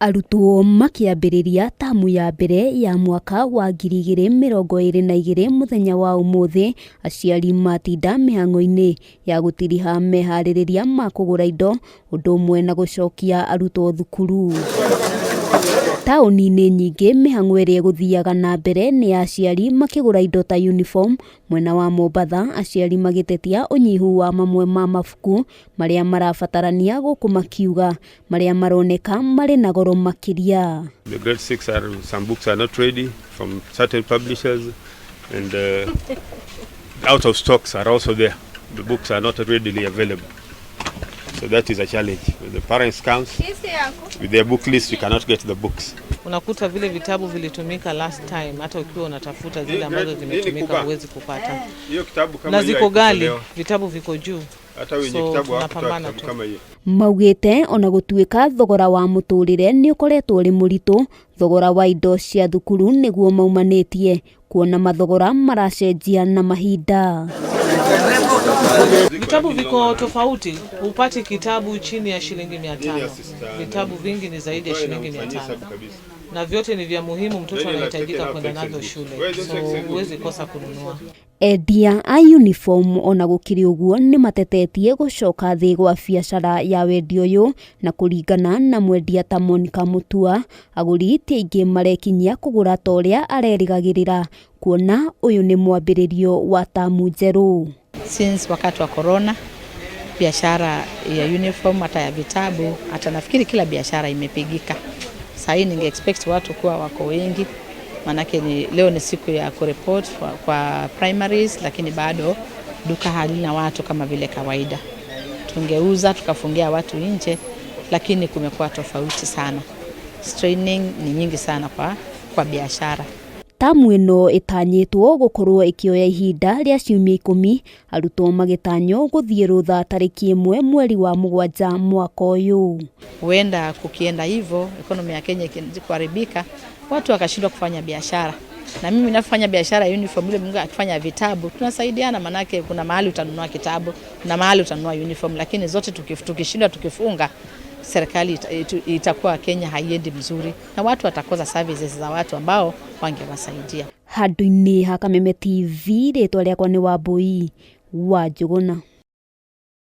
Arutwo makiambĩrĩria tamu ya mbere ya mwaka wa 2022 muthenya wa umuthi, aciari matinda mĩhang'o-inĩ ya gũtiriha meharĩrĩria ma kũgũra indo ũndũ ũmwe na gũcokia arutwo thukuru. Taũni-inĩ nyingĩ mĩhang'o ĩrĩa gũthiaga na mbere nĩ aciari makĩgũra indo ta uniform. Mwena wa Mombatha, aciari magĩtetia ũnyihu wa mamwe ma mabuku marĩa marabatarania gũkũ makiuga marĩa maroneka marĩ na goro makĩria. The grade 6 some books are not ready from certain publishers, and out of stocks are also there. The books are not readily available. So that is a challenge. When the parents come with their book list, we cannot get the books. Unakuta vile vitabu vilitumika last time, hata ukiwa unatafuta zile ambazo zimetumika huwezi kupata. Na ziko gali, vitabu viko juu. Hata wenye kitabu hawakupata kama hiyo. Maugĩte ona gũtuĩka thogora wa mũtũrĩre nĩ ũkoretwo ũrĩ mũritũ, thogora wa indo cia thukuru nĩguo maumanĩtie, kuona mathogora maracenjia na mahinda. Vitabu viko tofauti, upati kitabu chini ya shilingi 500. Vitabu vingi ni zaidi ya shilingi 500. Na vyote ni vya muhimu, mtoto anahitajika kwenda nazo shule. So huwezi kosa kununua. Endia a uniform ona gũkĩrĩ ũguo nĩ matetetie gũcoka thĩ gwa biacara ya wendia ũyũ, na kũringana na mwendia ta Monica Mutua, agũri ti aingĩ marekinyia kũgũra ta ũrĩa arerĩgagĩrĩra, kuona ũyũ nĩ mwambĩrĩrio wa tamu njerũ. Since wakati wa corona, biashara ya uniform hata ya vitabu, hata nafikiri kila biashara imepigika. Sasa hii ninge expect watu kuwa wako wengi, manake leo ni siku ya kureport kwa primaries, lakini bado duka halina watu kama vile kawaida. Tungeuza tukafungia watu nje, lakini kumekuwa tofauti sana. Straining ni nyingi sana kwa biashara. Tamu ĩno ĩtanyĩtwo gũkorwo ĩkĩoya ihinda rĩa ciumia 10, arutwo magĩtanywo gũthiĩ rũtha tarĩki 1 mweri wa 7 mwaka ũyũ. Huenda kukienda hivyo, economy ya Kenya kuharibika, watu wakashindwa kufanya biashara. Na mimi ninafanya biashara ya uniform, yule mwingine akifanya vitabu, tunasaidiana, manake kuna mahali utanunua kitabu, kuna mahali utanunua uniform, lakini zote tukishindwa tukifunga, serikali itakuwa Kenya haiendi mzuri na watu watakosa services za watu ambao wangewasaidia. Handũ-inĩ ha Kameme TV, rĩtwa rĩakwa nĩ Wambui wa Njũgũna.